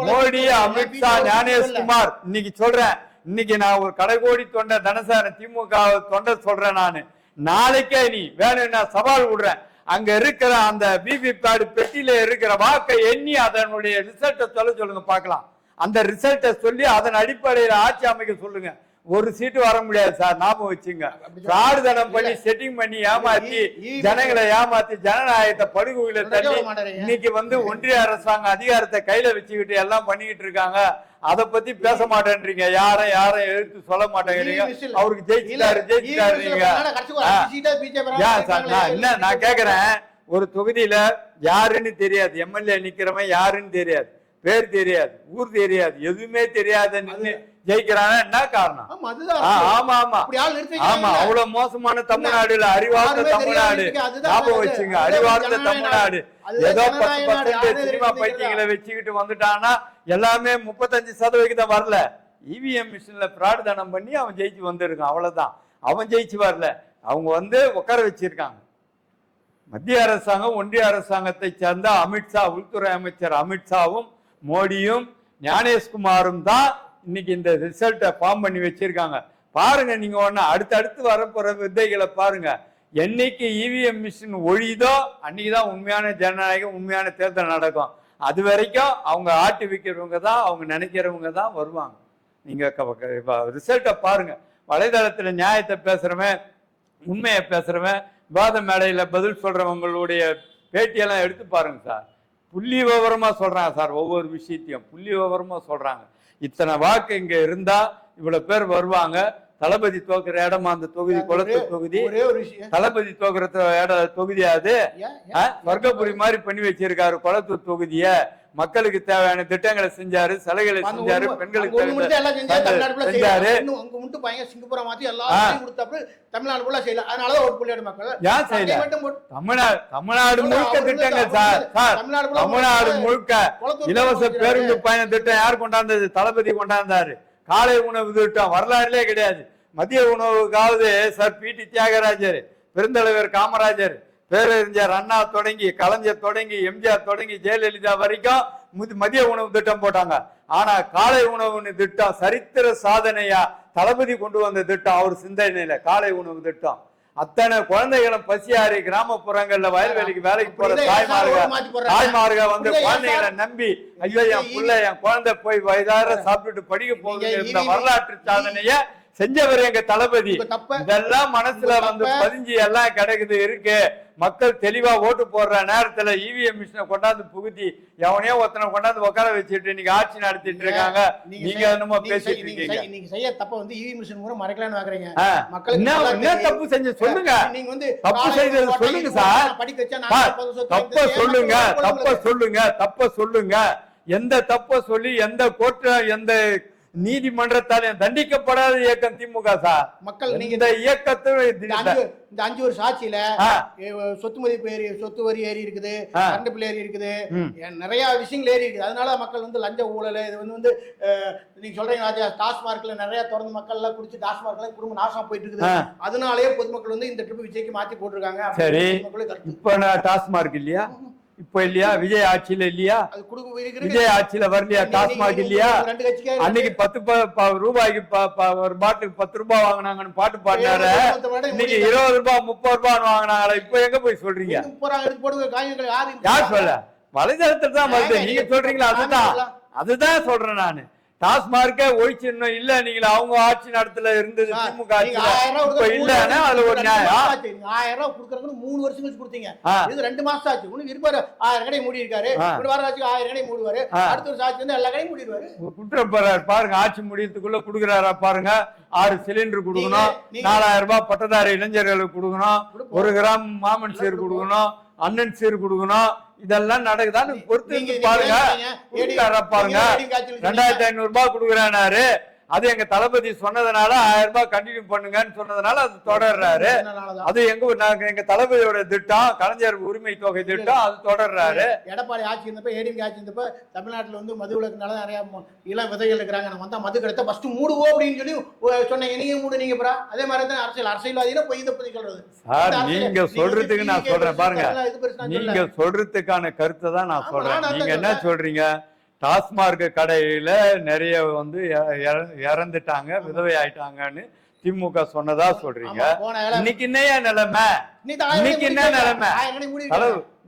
மோடி, அமித்ஷா, ஞானேஷ்குமார், இன்னைக்கு சொல்றேன், இன்னைக்கு நான் ஒரு கடைகோடி தொண்டை தனசார திமுக தொண்டை சொல்றேன். நானு நாளைக்கே நீ வேணும்னா சவால் விடுறேன். அங்க இருக்கிற அந்த பிபி பேடு பெட்டியில இருக்கிற வாக்கை எண்ணி அதனுடைய ரிசல்ட்டை சொல்லுங்க பார்க்கலாம். அந்த ரிசல்ட்டை சொல்லி அதன் அடிப்படையில் ஆட்சி அமைக்க சொல்லுங்க. ஒரு சீட்டு வர முடியாது சார். ஞாபகம் வச்சுங்க. பிராடுதனம் பண்ணி செட்டிங் பண்ணி ஏமாத்தி ஜனங்களை ஏமாத்தி ஜனநாயகத்தை படுகொலை தள்ளி இன்னைக்கு ஒன்றிய அரசாங்கம் அதிகாரத்தை கையில வச்சுக்கிட்டு எல்லாம் பண்ணிக்கிட்டு இருக்காங்க. அதை பத்தி பேச மாட்டேன்றீங்க. யாரும் எடுத்து சொல்ல மாட்டேங்கிறீங்க. அவருக்கு ஜெயிச்சுட்டாரு. என்ன நான் கேக்குறேன், ஒரு தொகுதியில யாருன்னு தெரியாது, எம்எல்ஏ நிக்கிறவன் யாருன்னு தெரியாது, பேர் தெரியாது, ஊர் தெரியாது, எதுவுமே தெரியாத நின்னு ஜெயிக்கிறானா என்ன காரணம்?
ஆமா, அதுதான்
ஆமா ஆமா
அப்படி ஆள் நிறுத்தி
ஆமா. அவ்வளவு மோசமான தமிழ்நாடுல, அறிவார்ந்த தமிழ்நாடு. ஞாபகம் வச்சுங்க, அறிவார்ந்த தமிழ்நாடு. ஏதோ 10% சினிமா பைத்தியங்களை வச்சுக்கிட்டு வந்துட்டான்னா எல்லாமே 35% வரல. இவிஎம் மிஷின்ல பிராட் தானம் பண்ணி அவன் ஜெயிச்சு வந்திருக்கான், அவ்வளவுதான். அவன் ஜெயிச்சு வரல, அவங்க வந்து உட்கார வச்சிருக்காங்க. மத்திய அரசாங்கம், ஒன்றிய அரசாங்கத்தை சேர்ந்த அமித்ஷா, உள்துறை அமைச்சர் அமித்ஷாவும் மோடியும் ஞானேஷ்குமாரும் தான் இன்னைக்கு இந்த ரிசல்ட்டை ஃபார்ம் பண்ணி வச்சிருக்காங்க. பாருங்க நீங்க ஒண்ணு, அடுத்தடுத்து வரப்போற வித்தைகளை பாருங்க. என்னைக்கு இவிஎம் மிஷின் ஒழிதோ அன்னைக்குதான் உண்மையான ஜனநாயகம், உண்மையான தேர்தல் நடக்கும். அது வரைக்கும் அவங்க ஆட்டி வைக்கிறவங்க தான், அவங்க நினைக்கிறவங்க தான் வருவாங்க. நீங்க ரிசல்ட்டை பாருங்க. வலைதளத்துல நியாயத்தை பேசுறவன், உண்மையை பேசுறவன், விவாத மேடையில பதில் சொல்றவங்களுடைய பேட்டியெல்லாம் எடுத்து பாருங்க சார். புள்ளி விவரமா சொல்றாங்க சார், ஒவ்வொரு விஷயத்தையும் புள்ளி விவரமா சொல்றாங்க. இத்தனை வாக்கு இங்க இருந்தா இவ்வளவு பேர் வருவாங்க. தளபதி தோக்குற இடமா அந்த தொகுதி, குளத்தூர் தொகுதி. தளபதி தோக்குற தொகுதி அது வர்க்கபுரி மாதிரி பண்ணி வச்சிருக்காரு குளத்தூர் தொகுதிய. மக்களுக்கு தேவையான திட்டங்களை செஞ்சாரு, சலுகைகளை செஞ்சாரு, பெண்களுக்கு செஞ்சாரு. தமிழ்நாடு முழுக்க திட்டங்கள் சார். தமிழ்நாடு முழுக்க இலவச பேருந்து பயண திட்டம் யார் கொண்டாந்தது? தளபதி கொண்டாந்தாரு. காலை உணவு திட்டம் வரலாறுலே கிடையாது. மதிய உணவுக்காவது சார் பி.டி. தியாகராஜர், பெருந்தலைவர் காமராஜர், பேரறிஞர் அண்ணா தொடங்கி, கலைஞர் தொடங்கி, எம்ஜிஆர் தொடங்கி, ஜெயலலிதா வரைக்கும் மதிய உணவு திட்டம் போட்டாங்க. ஆனா காலை உணவு திட்டம் சரித்திர சாதனையா தளபதி கொண்டு வந்த திட்டம் அவர் சிந்தனையில. காலை உணவு திட்டம் அத்தனை குழந்தைகளும் பசியாரி கிராமப்புறங்கள்ல வயல்வெளிக்கு வேலைக்கு போற தாய்மார்கள் வந்து குழந்தைகளை நம்பி, ஐயோ என் பிள்ளை, என் குழந்தை போய் வயதார சாப்பிட்டுட்டு படிக்க போகுது இருந்த வரலாற்று சாதனைய செஞ்சவர் எங்க தளபதி. இதெல்லாம் மனசுல வந்து பதிஞ்சு எல்லாம் கிடைக்குது இருக்கு. மக்கள் தெளிவா ஓட்டு போடுற நேரத்துல இவிஎம் மிஷினை கொண்டாந்து புகுத்தி எவனையோ ஒருத்தனை கொண்டாந்து உட்கார வச்சுட்டு இன்னைக்கு ஆட்சி நடத்திட்டு இருக்காங்க. நீங்க என்னமோ பேசிட்டு இருக்கீங்க.
நீங்க செய்ய தப்ப வந்து இவிஎம் மிஷின் மூலம் மறைக்கலாம்னு பாக்குறீங்க.
மக்கள் என்ன தப்பு செஞ்சு சொல்லுங்க. நீங்க வந்து தப்பு செய்தது சொல்லுங்க சார். தப்ப சொல்லுங்க, தப்ப சொல்லுங்க, தப்ப சொல்லுங்க. எந்த தப்ப சொல்லி எந்த கோர்ட்ல எந்த நீதிமன்றத்தால தண்டிக்கப்படாத இயக்கம் திமுக சார். மக்கள் நீங்க இந்த இயக்கத்தை
இந்த 5 வருஷம் ஆட்சியில சொத்து மதிப்பு ஏறி, சொத்து வரி ஏறி இருக்குது, கரண்ட் பில் ஏறி இருக்குது, நிறைய விஷயங்கள் ஏறி இருக்குது. அதனால மக்கள் வந்து லஞ்ச ஊழல், இது வந்து நீங்க சொல்றீங்க டாஸ்மார்க்ல நிறைய தொடர்ந்து மக்கள் எல்லாம் குடிச்சு டாஸ்மார்க்ல குடும்ப நாசமா போயிட்டு இருக்குது. அதனாலேயே பொதுமக்கள் வந்து இந்த ட்ரிப் விஜய்க்கு மாத்தி போட்டிருக்காங்க.
சரி, இப்ப டாஸ்மார்க் இல்லையா? இப்ப இல்லையா? விஜய் ஆட்சியில இல்லையா? விஜய் ஆட்சியில வரலையா? டாஸ்மாக் இல்லையா? அன்னைக்கு 10 ரூபாய்க்கு ஒரு பாட்டுக்கு 10 ரூபாய் வாங்கினாங்கன்னு பாட்டு பாடினாரு. இன்னைக்கு 20 ரூபாய் 30 ரூபாய் வாங்கினாங்களா? இப்ப எங்க போய் சொல்றீங்க? யார் சொல்ல? வலைதளத்துல தான் வருது. நீங்க சொல்றீங்களா? அதுதான் சொல்றேன் நானு. டாஸ்மார்க்கே ஒழிச்சிடணும் இல்ல, நீங்க அவங்க ஆட்சி நடத்தல இருந்தது திமுக ஆட்சியில இல்லன்னா அது ஒரு நியாயம்.
1000 ரூபாய் கொடுக்கறதுக்கு 3 வருஷம் கழிச்சு கொடுத்தீங்க. இது 2 மாசம் ஆச்சு. இன்னும் இருப்பாரு 1000 கடை மூடி இருக்காரு. ஒரு வாரம் ஆச்சு 1000 கடை மூடுவாரு. அடுத்த ஒரு ஆட்சி வந்து எல்லா கடையும் மூடிடுவாரு.
குற்றம் பாருங்க, ஆட்சி முடியறதுக்குள்ள குடுக்குறாரா பாருங்க. 6 சிலிண்டர் கொடுக்கணும், 4000 ரூபாய் பட்டதாரி இளைஞர்களுக்கு கொடுக்கணும், 1 கிராம் மாமன் சீர் கொடுக்கணும், அண்ணன் சீர் கொடுக்கணும். இதெல்லாம் நடக்குதான்னு பொறுத்து பாருங்க. பாருங்க 2500 ரூபாய் கொடுக்குறாரு. அது எங்க தளபதி சொன்னதுனால 1000 ரூபாய் கண்டினியூ பண்ணுங்கன்னு சொன்னதுனால அது தொடர்றாரு. அது எங்க தளபதியோட திட்டம், கலைஞர் உரிமை தொகை திட்டம், அது தொடர்றாரு.
எடப்பாடி ஆட்சி இருந்தப்ப, ஏடிஎம்கே ஆட்சி இருந்தப்ப தமிழ்நாட்டுல வந்து மது விலக்குனால நிறைய இளம் விதைகள் இருக்கிறாங்க. நம்ம வந்தா மது கிடைத்தா ஃபர்ஸ்ட் மூடுவோம் அப்படின்னு சொல்லி சொன்னீங்க. நீங்க மூடுனீங்க ப்ரா. அதே மாதிரி தான் அரசியல்வாதியில போய் இதை பத்தி சொல்றது
சார். நீங்க சொல்றதுக்கு நான் சொல்றேன் பாருங்க, நீங்க சொல்றதுக்கான கருத்தை தான் நான் சொல்றேன். நீங்க என்ன சொல்றீங்க? டாஸ்மார்க் கடையில நிறைய வந்து இறந்துட்டாங்க, விதவை ஆயிட்டாங்கன்னு திமுக சொன்னதா சொல்றீங்க. இன்னைக்கு என்னையா நிலைமை? இன்னைக்கு என்ன நிலைமை?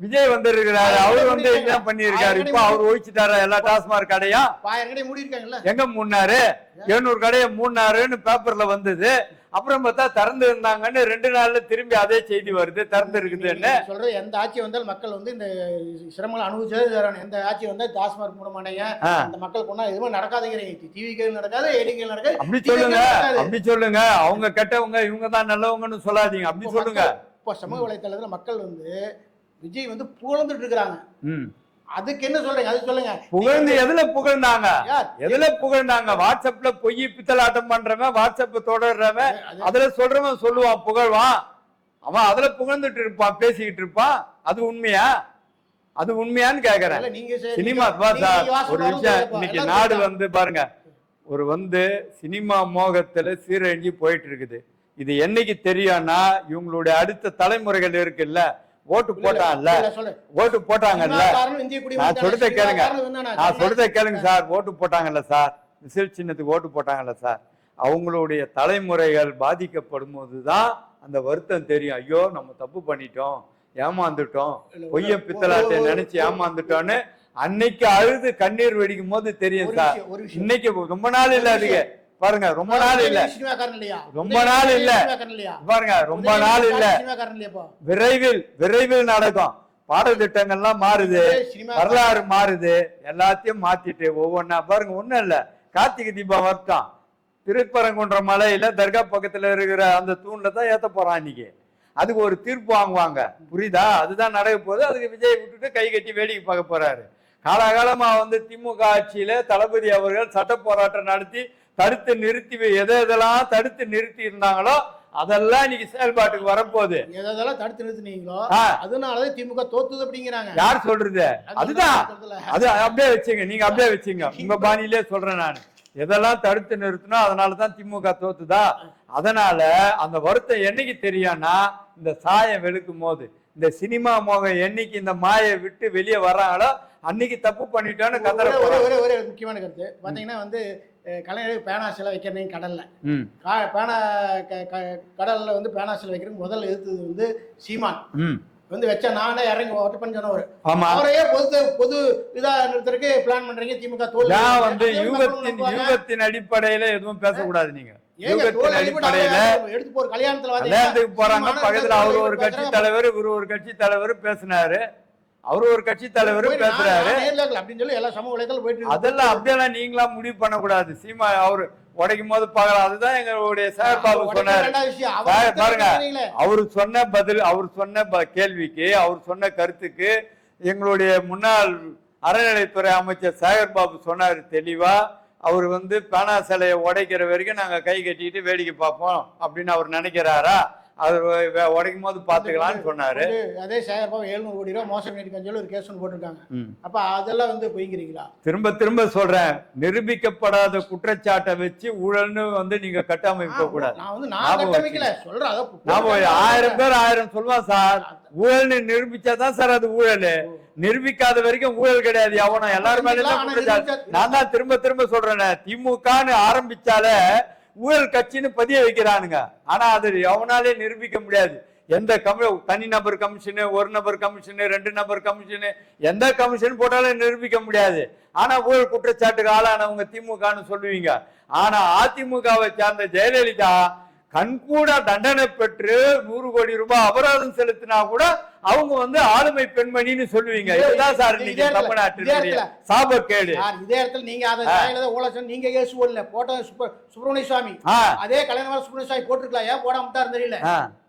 விஜய் வந்திருக்கிறாரு, அவரு வந்து என்ன பண்ணிருக்காரு? இப்ப அவரு ஒழிச்சுட்டாரா எல்லா டாஸ்மார்க் கடையும்? எங்க மூடினாரு? 700 கடையை மூடினாருன்னு பேப்பர்ல வந்தது. அப்புறம் பார்த்தா திறந்து இருந்தாங்கன்னு 2 நாள்ல திரும்பி அதே செய்தி வருது, திறந்து இருக்குதுன்னு
சொல்றது. எந்த ஆட்சி வந்தாலும் மக்கள் வந்து இந்த சிரமங்களை அனுபவிச்சது. எந்த ஆட்சி வந்தா டாஸ்மார்க் மூட மாட்டேங்க, அந்த மக்கள் கொண்டா எதுவுமே நடக்காதுங்கிறீங்க. டிவிக்கு நடக்காது, ஏடிக்கு நடக்காது.
அப்படி சொல்லுங்க, அப்படி சொல்லுங்க. அவங்க கெட்டவங்க, இவங்க தான் நல்லவங்கன்னு சொல்லாதீங்க, அப்படி சொல்லுங்க.
இப்போ சமூக வலைத்தளத்துல மக்கள் வந்து விஜய் வந்து புகழ்ந்துட்டு இருக்கிறாங்க. அதுக்கு என்ன சொல்றீங்க? அது சொல்லுங்க.
புகழ்ந்து எதுல புகழ்ந்தாங்க?
யார்?
எதுல புகழ்ந்தாங்க? வாட்ஸ்அப்ல பொய் பித்தலாட்டம் பண்றவன், வாட்ஸ்அப் தொடர்றவன், அதுல சொல்றவன் சொல்லுவான் புகழ்வான். அவன் அதுல புகழ்ந்துட்டு இருப்பான், பேசிக்கிட்டு இருப்பான். அது உண்மையா? அது உண்மையான்னு கேக்குறேன். சினிமா சார், ஒரு விஷயம், இன்னைக்கு நாடு வந்து பாருங்க, ஒரு சினிமா மோகத்துல சீரழிஞ்சு போயிட்டு இருக்குது. இது என்னைக்கு தெரியும்னா, இவங்களுடைய அடுத்த தலைமுறைகள் இருக்குல்ல, ஓட்டு போட்டாங்கல்ல, ஓட்டு போட்டாங்கல்ல, நான் சொல்றத கேளுங்க, நான் சொல்றத கேளுங்க சார், ஓட்டு போட்டாங்கல்ல சார், விசில் சின்னத்துக்கு ஓட்டு போட்டாங்கல்ல சார், அவங்களுடைய தலைமுறைகள் பாதிக்கப்படும் போதுதான் அந்த வருத்தம் தெரியும். ஐயோ நம்ம தப்பு பண்ணிட்டோம், ஏமாந்துட்டோம், பொய்ய பித்தலாட்டை நினைச்சு ஏமாந்துட்டோன்னு அன்னைக்கு அழுது கண்ணீர் வெடிக்கும் போது தெரியும் சார். இன்னைக்கு ரொம்ப நாள் இல்ல, அதுக்கு பாருங்க, ரொம்ப நாள் இல்ல, ரொம்ப நாள் இல்ல, பாருங்க ரொம்ப நாள் இல்ல, விரைவில் விரைவில் நடக்கும். பாடத்திட்டங்கள்லாம் மாறுது, வரலாறு மாறுது, எல்லாத்தையும் மாத்திட்டு ஒவ்வொன்னா பாருங்க. ஒண்ணும் இல்ல, கார்த்திகை தீபம் வரட்டும், திருப்பரங்குன்ற மலையில தர்கா பக்கத்துல இருக்கிற அந்த தூண்ல தான் ஏத்த போறான் இன்னைக்கு. அதுக்கு ஒரு தீர்ப்பு வாங்குவாங்க, புரியுதா? அதுதான் நடக்க போகுது. அதுக்கு விஜய் விட்டுட்டு கை கட்டி வேடிக்கை பார்க்க போறாரு. காலகாலமா திமுக ஆட்சியில தளபதி அவர்கள் சட்ட போராட்டம் நடத்தி தடுத்து நிறுத்தி எதெல்லாம் தடுத்து நிறுத்தி இருந்தாங்களோ அதெல்லாம் இன்னைக்கு செயல்பாட்டுக்கு வரப்போகுது.
எதெல்லாம் தடுத்து நிறுத்தினீங்களோ அதனாலதான் திமுக தோத்துது அப்படிங்கிறாங்க.
யார் சொல்றது? அதுதான், அது அப்படியே வச்சுங்க, நீங்க அப்படியே வச்சுங்க, உங்க பாணியிலே சொல்றேன் நான். எதெல்லாம் தடுத்து நிறுத்தினோ அதனாலதான் திமுக தோத்துதா. அதனால அந்த வருத்தம் என்னைக்கு தெரியும்னா, இந்த சாயம் வெளுக்கும் போது, இந்த சினிமா மோகம் என்னைக்கு இந்த மாயை விட்டு வெளியே வர்றாங்களோ அன்னைக்கு தப்பு பண்ணிட்டோன்னு கதற.
ஒரே முக்கியமான கருத்து பாத்தீங்கன்னா, கலைஞர் பேனா சிலை வைக்கிறீங்க கடல்ல, பேனா கடல்ல பேனா சிலை வைக்கிறது முதல்ல எதிர்த்தது சீமான். வச்சா நானே இறங்கி ஓட்டப்பன்னு சொன்னவர். அவரையே பொது இதா நிறுத்தறதுக்கு பிளான் பண்றீங்க திமுக.
யூகத்தின் அடிப்படையில எதுவும் பேசக்கூடாது. நீங்க யூகத்தின் அடிப்படையில
எடுத்து போற
கல்யாணத்துக்கு போறாங்க, பக்கத்துல அவரு ஒரு கட்சி தலைவர், இவரு ஒரு கட்சி தலைவர் பேசினாரு, அவரு ஒரு கட்சி தலைவர் பேசுறாரு
அப்படின்னு சொல்லி எல்லா சமூக வலைதளம் போயிட்டு,
அதெல்லாம் அப்படியெல்லாம் நீங்களா முடிவு பண்ணக்கூடாது. சீமா அவரு உடைக்கும் போது பார்க்கலாம். அதுதான் எங்களுடைய சேகர் பாபு சொன்னாரு. பாருங்க, அவரு சொன்ன பதில், அவர் சொன்ன கேள்விக்கு, அவர் சொன்ன கருத்துக்கு எங்களுடைய முன்னாள் அறநிலைத்துறை அமைச்சர் சேகர் பாபு சொன்னாரு தெளிவா. அவர் பேனா சிலையை உடைக்கிற வரைக்கும் நாங்க கை கட்டிட்டு வேடிக்கை பார்ப்போம் அப்படின்னு அவர் நினைக்கிறாரா? அவர் உடைக்கும் போது பாத்துக்கலாம்னு சொன்னாரு.
அதே சேகர் பாபு 700 கோடி ரூபாய் மோசடி பண்ணிருக்கான்னு சொல்லி ஒரு கேஸ் போட்டிருக்காங்க. அப்ப அதெல்லாம் பொய்ங்கிறீங்களா?
திரும்ப திரும்ப சொல்றேன், நிரூபிக்கப்படாத குற்றச்சாட்டை வச்சு ஊழல்னு நீங்க கட்டமைக்க கூடாது.
நான் சொல்றேன்,
1000 பேர் 1000 சொல்லுவான் சார். ஊழல்னு நிரூபிச்சாதான் சார் அது ஊழல். நிரூபிக்காத வரைக்கும் ஊழல் கிடையாது. எவனும் எல்லாரும் மேல நான் தான் திரும்ப திரும்ப சொல்றேன், திமுகன்னு ஆரம்பிச்சாலே ஊழல் கட்சின்னு பதிய வைக்கிறானுங்க. ஆனா அது எவனாலே நிரூபிக்க முடியாது. எந்த தனி நபர் கமிஷனு, ஒரு நபர் கமிஷனு, 2 நபர் கமிஷனு, எந்த கமிஷன் போட்டாலும் நிரூபிக்க முடியாது. ஆனா ஊழல் குற்றச்சாட்டுக்கு ஆளானவங்க திமுகன்னு சொல்லுவீங்க. ஆனா அதிமுகவை சார்ந்த ஜெயலலிதா கண்கூட தண்டனை பெற்று 100 கோடி ரூபாய் அபராதம் செலுத்தினா கூட அவங்க ஆளுமை பெண்மணின்னு சொல்லுவீங்க. இதுதான் சார் இன்னைக்கு தமிழ்நாட்டினுடைய சாபக்கேடு.
இதே இடத்துல நீங்க கேஸ் போடல, போட்ட சுப்பிரமணிய சுவாமி, அதே கலைஞர் சுப்பிரமணிய சுவாமி போட்டுருக்கலாம், ஏன் போடாம தெரியல.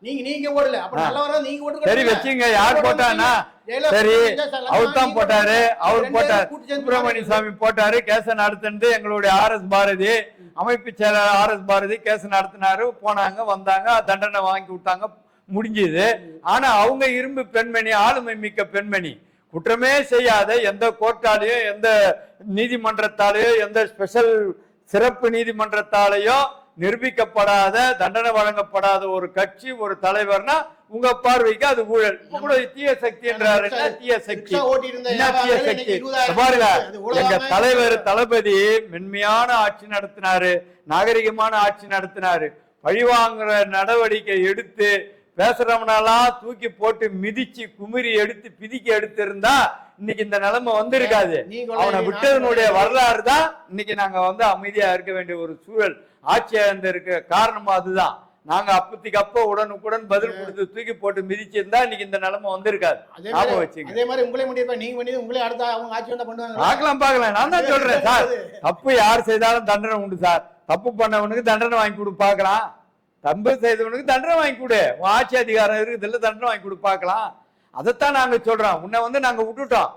நீங்க ஓடல, அப்ப நல்லவரா நீங்க ஓட்டு.
சரி வச்சுங்க, யார் போட்டானா? சரி, அவர் தான் போட்டாரு, அவர் போட்டாரு, சுப்பிரமணிய சுவாமி போட்டாரு, கேச நடத்துனது எங்களுடைய RS பாரதி அமைப்பு செயலர் RS பாரதி கேஸ் நடத்தினாரு. போனாங்க, வந்தாங்க, தண்டனை வாங்கி விட்டாங்க, முடிஞ்சது. ஆனா அவங்க இரும்பு பெண்மணி, ஆளுமை மிக்க பெண்மணி, குற்றமே செய்யாத, எந்த கோர்ட்டாலேயோ எந்த நீதிமன்றத்தாலேயோ எந்த ஸ்பெஷல் சிறப்பு நீதிமன்றத்தாலேயோ நிரூபிக்கப்படாத, தண்டனை வழங்கப்படாத ஒரு கட்சி, ஒரு தலைவர்னா உங்க பார்வைக்கு அது ஊழல். தீய சக்தி என்றாரு. தீய சக்தி, தீய சக்தி பாருங்க. எங்க தலைவர் தளபதி மென்மையான ஆட்சி நடத்தினாரு, நாகரிகமான ஆட்சி நடத்தினாரு. பழிவாங்குற நடவடிக்கை எடுத்து பேசுறவனெல்லாம் தூக்கி போட்டு மிதிச்சு குமிரி எடுத்து பிதிக்கி எடுத்து இருந்தா இன்னைக்கு இந்த நிலைமை வந்திருக்காது. அவனை விட்டதனுடைய வரலாறு தான் இன்னைக்கு நாங்க அமைதியா இருக்க வேண்டிய ஒரு சூழல் ஆட்சியா இருக்க காரணமா அதுதான். நாங்க அப்பத்திக்கு அப்ப உடனுக்குடன் பதில் கொடுத்து தூக்கி போட்டு மிதிச்சிருந்தா இன்னைக்கு இந்த நிலைமை வந்திருக்காது.
அதே மாதிரி உங்களே முடியாது, நீங்க பண்ணி உங்களே அடுத்த அவங்க ஆட்சி வந்தா பண்ணுவாங்க.
பார்க்கலாம். நான் தான் சொல்றேன் சார், தப்பு யார் செய்தாலும் தண்டனை உண்டு சார். தப்பு பண்ணவனுக்கு தண்டனை வாங்கி கொடு பார்க்கலாம், தப்பு செய்தவனுக்கு தண்டனை வாங்கி கொடு. ஆட்சி அதிகாரம் இருக்குதுல்ல, தண்டனை வாங்கி கொடு பார்க்கலாம். அதைத்தான் நாங்க சொல்றோம். உன்னை நாங்க விட்டுட்டோம்.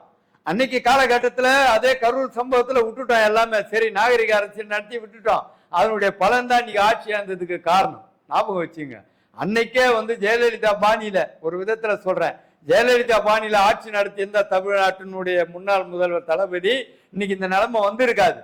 அன்னைக்கு காலகட்டத்துல அதே கரூர் சம்பவத்துல விட்டுட்டோம் எல்லாமே, சரி நாகரிக அரசியல் நடத்தி விட்டுட்டோம். அதனுடைய பலன் தான் இன்னைக்கு ஆட்சி ஆண்டதுக்கு காரணம். ஞாபகம் வச்சுங்க. அன்னைக்கே வந்து ஜெயலலிதா பாணியில, ஒரு விதத்துல சொல்றேன், ஜெயலலிதா பாணியில ஆட்சி நடத்தி இருந்த தமிழ்நாட்டினுடைய முன்னாள் முதல்வர் தளபதி இன்னைக்கு இந்த நிலைமை வந்திருக்காது.